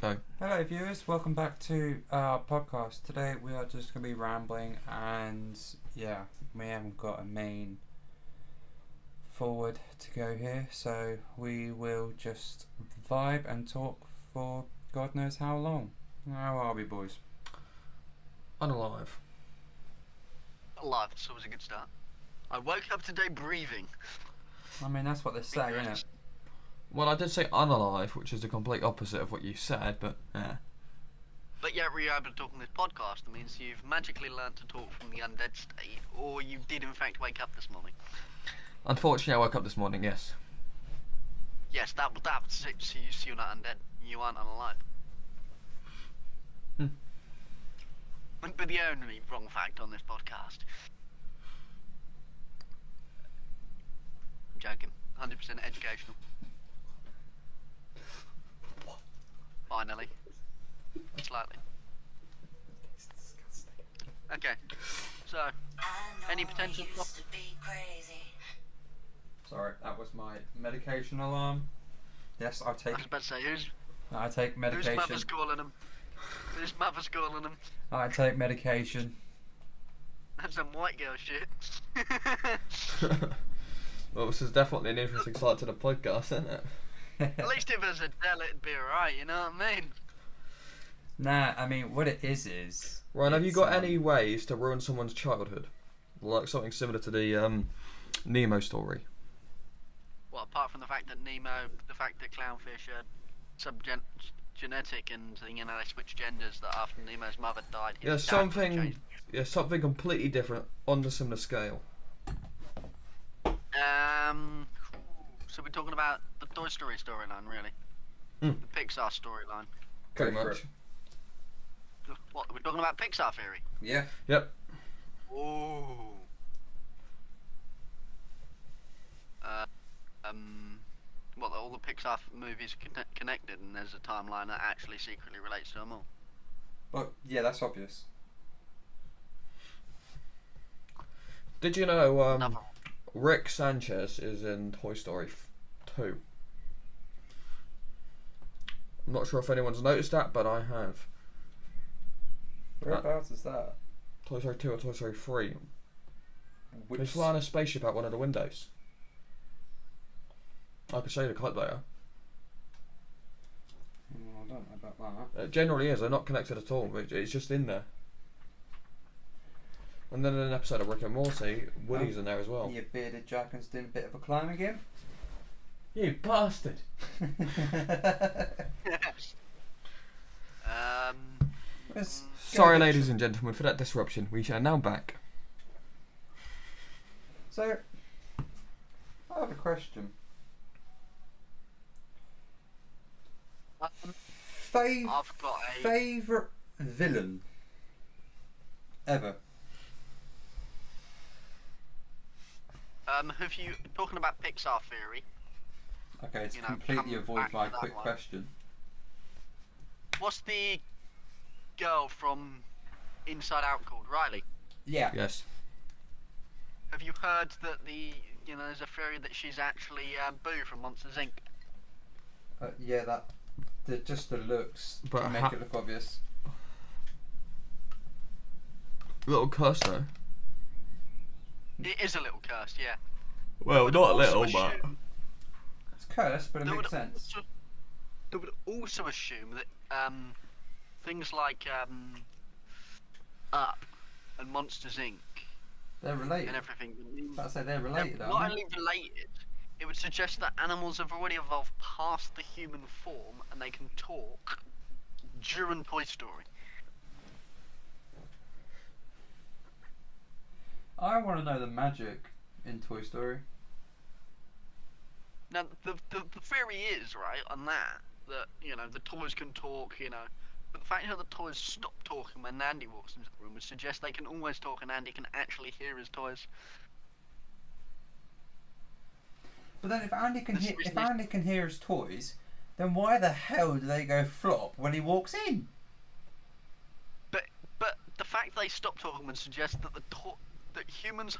No. Hello, viewers. Welcome back to our podcast. Today we are just going to be rambling, and yeah, we haven't got a main forward to go here, so we will just vibe and talk for God knows how long. How are we, boys? Unalive. Alive, that's always a good start. I woke up today breathing. I mean, that's what they say, isn't it? Well, I did say unalive, which is the complete opposite of what you said, but yeah. But yet we're able to talk on this podcast. That means you've magically learnt to talk from the undead state, or you did in fact wake up this morning. Unfortunately, I woke up this morning, yes. Yes, that's it. So you're not undead. You aren't unalive. Hmm. But the only wrong fact on this podcast. I'm joking. 100% educational. Finally. Slightly. Okay. So, any potential... Sorry, that was my medication alarm. Yes, I I take. was about to say, I take whose medication. mother's calling him? Whose mother's calling him? I take medication. That's some white girl shit. Well, this is definitely an interesting side to the podcast, isn't it? At least if it was Adele, it'd be alright, you know what I mean? Nah, I mean, what it is. Ryan, have you it's, got any ways to ruin someone's childhood? Like something similar to the Nemo story? Well, apart from the fact that the fact that clownfish are genetic and, you know, they switch genders, that after Nemo's mother died, his Yeah, dad something completely different on the similar scale. So we're talking about the Toy Story storyline, really? Mm. The Pixar storyline. Pretty Go for much. it. What, we're talking about Pixar theory? Yeah. Yep. Ooh. Well, all the Pixar movies are connected, and there's a timeline that actually secretly relates to them all. Well, yeah, that's obvious. Did you know Another. Rick Sanchez is in Toy Story 2? I'm not sure if anyone's noticed that, but I have. Whereabouts is that? Toy Story 2 or Toy Story 3. Which... He's flying a spaceship out one of the windows. I could show you the clip later. Oh, I don't know about that. It generally is. They're not connected at all. But it's just in there. And then in an episode of Rick and Morty, Woody's in there as well. Your bearded Jackan's doing a bit of a climb again. You bastard! Let's go Sorry, get ladies and gentlemen, for that disruption. We are now back. So, I have a question. I've got a. Favourite villain ever? Have you talking about Pixar theory? Okay, it's You know, completely coming avoid back my to that quick one. question. What's the girl from Inside Out called? Riley. Yeah. Yes. Have you heard that there's a theory that she's actually Boo from Monsters Inc. Yeah, just the looks But to make it look obvious. Little cuss though. It is a little cursed, yeah. Well, But not also little, but assume- It's cursed, but it They makes would sense. They would also assume that things like Up and Monsters Inc. They're related. and everything. I'd say they're They're related, not aren't they? only related, it would suggest that animals have already evolved past the human form and they can talk during Toy Story. I want to know the magic in Toy Story. Now, the theory is, right, on that, the toys can talk, but the fact that the toys stop talking when Andy walks into the room would suggest they can always talk and Andy can actually hear his toys. But then, if Andy can This hear, is if the- Andy can hear his toys, then why the hell do they go flop when he walks in? But the fact they stop talking would suggest that that humans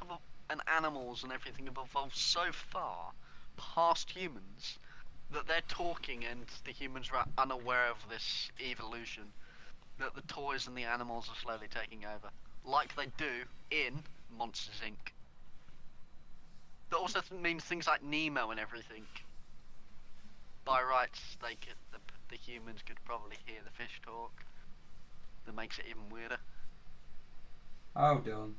and animals and everything have evolved so far past humans that they're talking and the humans are unaware of this evolution, that the toys and the animals are slowly taking over, like they do in Monsters Inc. That also means things like Nemo and everything. By rights, the humans could probably hear the fish talk. That makes it even weirder. Oh, Dylan.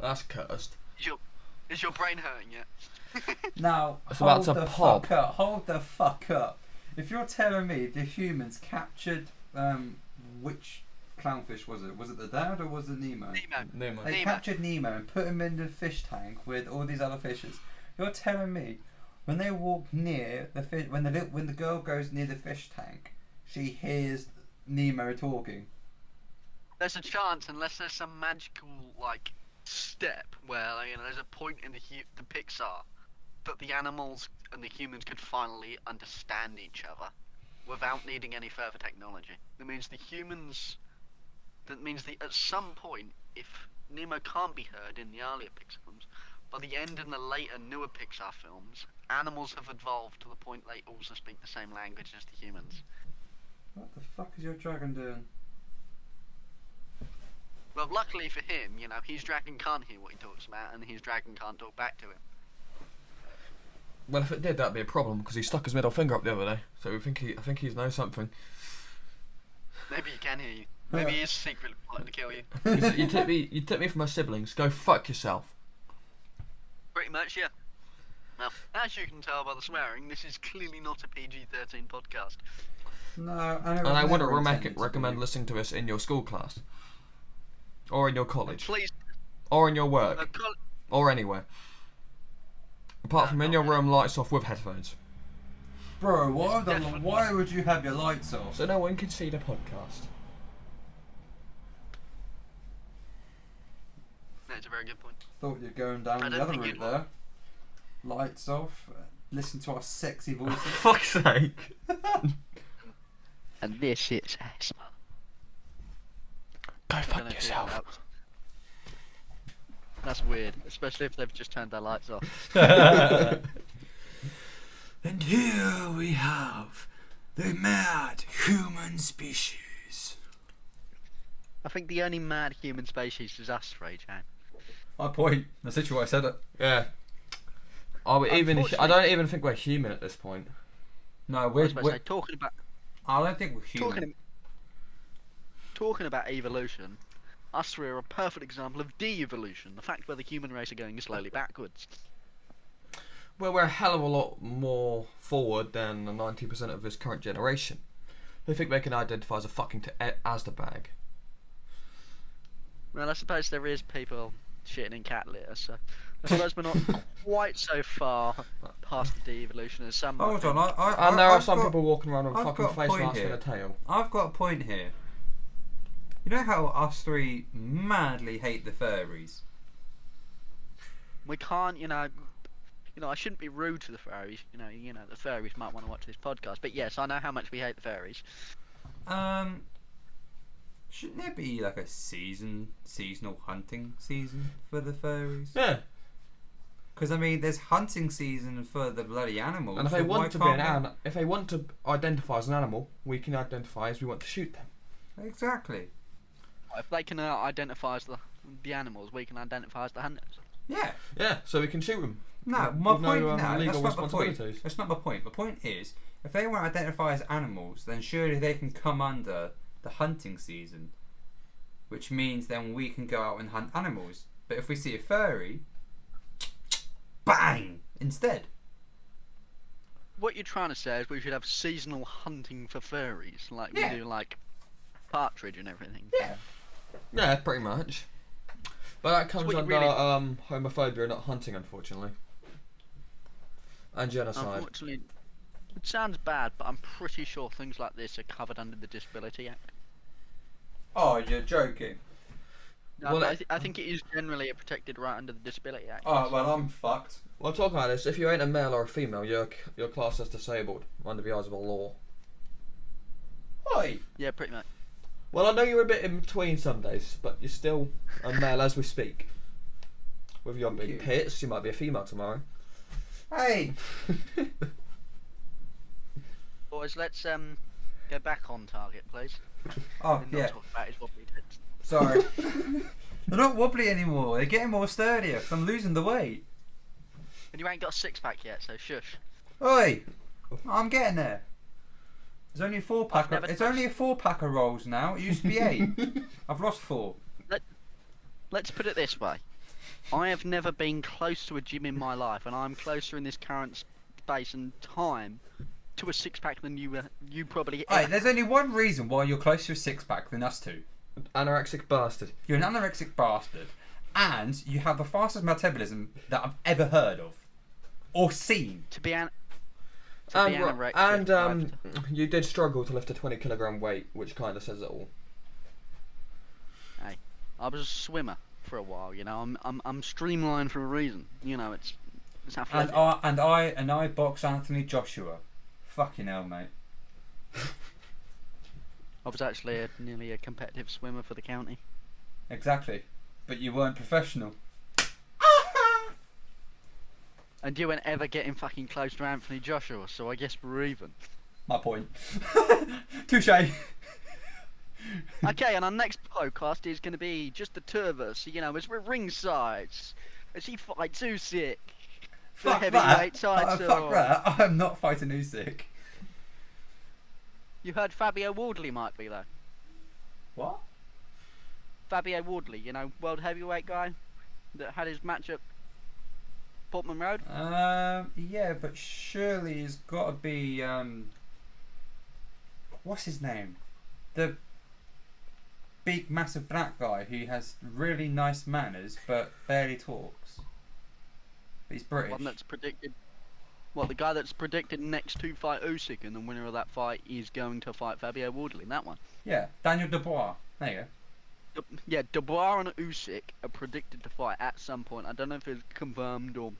That's cursed. Is your brain hurting yet? Now, It's about to pop. fuck up. Hold the fuck up. If you're telling me the humans captured, which clownfish was it? Was it the dad or was it Nemo? Nemo. They Nemo. captured Nemo and put him in the fish tank with all these other fishes. You're telling me when they walk near the fish, when the girl goes near the fish tank, she hears Nemo talking. There's a chance, unless there's some magical step where there's a point in the Pixar that the animals and the humans could finally understand each other without needing any further technology. That means at some point, if Nemo can't be heard in the earlier Pixar films, by the end in the later, newer Pixar films, animals have evolved to the point they also speak the same language as the humans. What the fuck is your dragon doing? Well, luckily for him, his dragon can't hear what he talks about, and his dragon can't talk back to him. Well, if it did, that'd be a problem because he stuck his middle finger up the other day. So I think he knows something. Maybe he can hear you. Maybe he is secretly plotting to kill you. You took me from my siblings. Go fuck yourself. Pretty much, yeah. Now, as you can tell by the swearing, this is clearly not a PG-13 podcast. No, And I wouldn't recommend listening to us in your school class, or in your college, Please, or in your work, or anywhere. Apart from in your room, lights off with headphones. Bro, why would you have your lights off? So no one can see the podcast. That's a very good point. Thought you're going down I the don't other think route you'd there. Lights off, listen to our sexy voices. Fuck's sake. And this is us. Go fuck yourself. That's weird, especially if they've just turned their lights off. And here we have the mad human species. I think the only mad human species is us, Ray Jan. My point. That's literally why I said it. Yeah. I don't even think we're human at this point. No, We're talking about I don't think we're human. talking about evolution. Us three are a perfect example of de-evolution, the fact where the human race are going slowly backwards. Well, we're a hell of a lot more forward than the 90% of this current generation. Who think they can identify as a fucking Asda bag. Well, I suppose there is people shitting in cat litter, so I suppose we're not quite so far past the de-evolution as some. Hold on, And there are some people walking around with a I've fucking got a face point mask here. and a tail. I've got a point here. You know how us three madly hate the furries? We can't, I shouldn't be rude to the furries. The furries might want to watch this podcast, but yes, I know how much we hate the furries. Shouldn't there be like a seasonal hunting season for the furries? Yeah. Because I mean, there's hunting season for the bloody animals. And if so they why want to be can't if they want to identify as an animal, we can identify as we want to shoot them. we- Exactly. If they can identify as the animals, we can identify as the hunters. Yeah. Yeah, so we can shoot them. No, my With point. no, No, that's legal not the point. responsibilities. That's not my point. The point is, if they want to identify as animals, then surely they can come under the hunting season, which means then we can go out and hunt animals. But if we see a furry, bang instead. What you're trying to say is we should have seasonal hunting for furries, like Yeah. we do, like partridge and everything. Yeah. Yeah, pretty much. But that comes what you under really- homophobia, not hunting, unfortunately. And genocide. Unfortunately, it sounds bad, but I'm pretty sure things like this are covered under the Disability Act. Oh, you're joking. No, Well, but I think it is generally a protected right under the Disability Act. Oh well, I'm fucked. Well, talking about this, if you ain't a male or a female, you're classed as disabled under the eyes of the law. Oi. Yeah, pretty much. Well, I know you're a bit in between some days, but you're still a male as we speak. With your Thank big you. tits, you might be a female tomorrow. Hey. Toys, let's go back on target, please. Oh, And yeah. not talk about his wobbly tits. Sorry. They're not wobbly anymore. They're getting more sturdier because I'm losing the weight. And you ain't got a six-pack yet, so shush. Oi! I'm getting there. There's only a 4-pack. never It's touched- only a 4-pack of rolls now. It used to be 8. I've lost 4. Let's put it this way. I have never been close to a gym in my life, and I'm closer in this current space and time to a six-pack than you probably Hey, there's only one reason why you're closer to a 6-pack than us two. Anorexic bastard. You're an anorexic bastard, and you have the fastest metabolism that I've ever heard of or seen. to be an. And you did struggle to lift a 20 kilogram weight, which kind of says it all. I was a swimmer for a while, you know. I'm streamlined for a reason. You know, it's athletic. And I box Anthony Joshua. Fucking hell, mate. I was actually nearly a competitive swimmer for the county. Exactly. But you weren't professional. And you weren't ever getting fucking close to Anthony Joshua, so I guess we're even. My point. Touche. Okay, and our next podcast is going to be just the two of us, you know, as we're ringside, as he fights Usyk. For the Fuck heavyweight that. title. Fuck that. I'm not fighting Usyk. You heard Fabio Wardley might be, though. What? Fabio Wardley, you know, world heavyweight guy that had his match at Portman Road. Yeah, but surely it's got to be what's his name? The big, massive black guy who has really nice manners but barely talks. But he's British. One that's predicted. Well, the guy that's predicted next to fight Usyk, and the winner of that fight is going to fight Fabio Wardley in that one. Yeah, Daniel Dubois. There you go. Yeah, Dubois and Usyk are predicted to fight at some point. I don't know if it's confirmed or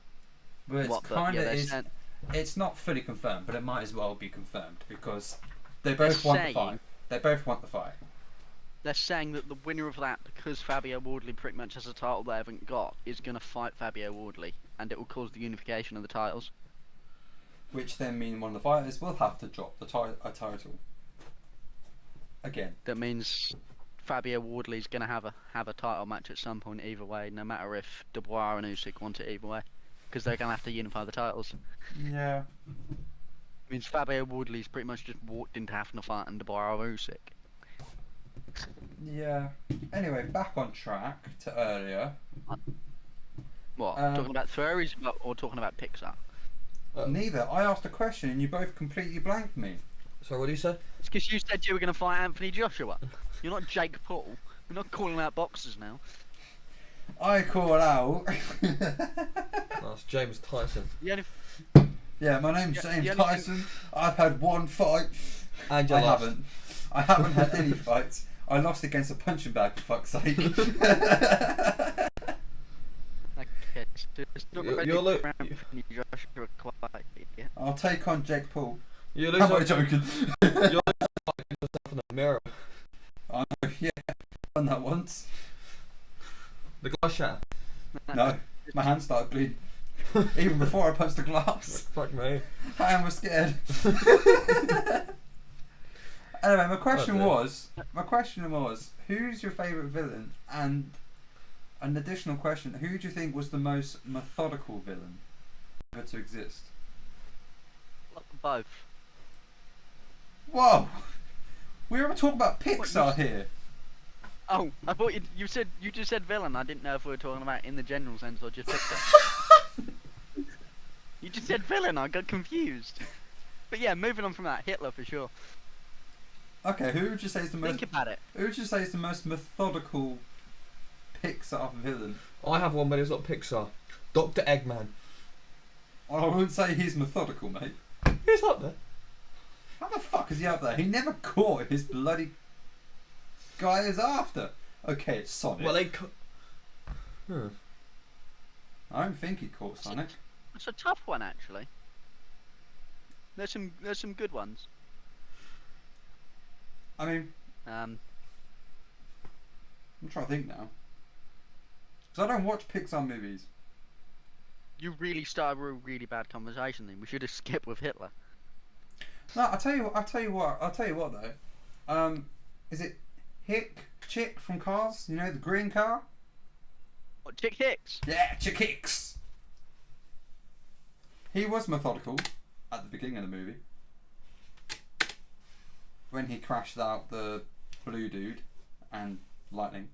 But it's what, but kind yeah, of they're is. saying- It's not fully confirmed, but it might as well be confirmed because they both want the saying- fight. They both want the fight. they're saying that the winner of that, because Fabio Wardley pretty much has a title they haven't got, is going to fight Fabio Wardley, and it will cause the unification of the titles. Which then mean one of the fighters will have to drop the a title. Again. That means Fabio Wardley's going to have a title match at some point either way, no matter if Dubois and Usyk want it either way, because they're going to have to unify the titles. Yeah. Means Fabio Wardley's pretty much just walked into having a fight and Dubois or Usyk. Yeah. Anyway, back on track to earlier. What? Um, Talking about theories or talking about Pixar? Neither. I asked a question and you both completely blanked me. So what do you say? It's because you said you were going to fight Anthony Joshua. You're not Jake Paul. We're not calling out boxers now. I call out. That's James Tyson. The only Yeah, my name's Yeah, James the only thing- Tyson. I've had one fight. And you I lost. haven't. I haven't had any fights. I lost against a punching bag, for fuck's sake. Okay, so it's not You- ready you'll look- for Anthony Joshua quite yet. I'll take on Jake Paul. You How lose am I a- joking? you lose yourself in the mirror. I know, yeah, done that once. The glass shatter. No, my hand started bleeding. Even before I punched the glass. Fuck me. I was scared. Anyway, my question was, who's your favourite villain? And an additional question, who do you think was the most methodical villain ever to exist? Both. Whoa! We were talking about Pixar here. Oh, I thought you just said villain. I didn't know if we were talking about in the general sense or just Pixar. You just said villain. I got confused. But yeah, moving on from that, Hitler for sure. Okay, who would you say is the most? Think about it. Who would you say is the most methodical Pixar villain? I have one, but it's not Pixar. Dr. Eggman. I wouldn't say he's methodical, mate. He's up there. How the fuck is he up there? He never caught his bloody guy is after. Okay, it's Sonic. Well, they. I don't think he caught Sonic. It's a tough one actually. There's some good ones. I mean, Um, I'm trying to think now. Because I don't watch Pixar movies. you really started a really bad conversation then. We should have skipped with Hitler. No, I'll tell you what though. Is it Chick from Cars? You know, the green car? What, Chick Hicks? Yeah, Chick Hicks. He was methodical at the beginning of the movie. When he crashed out the blue dude and lightning.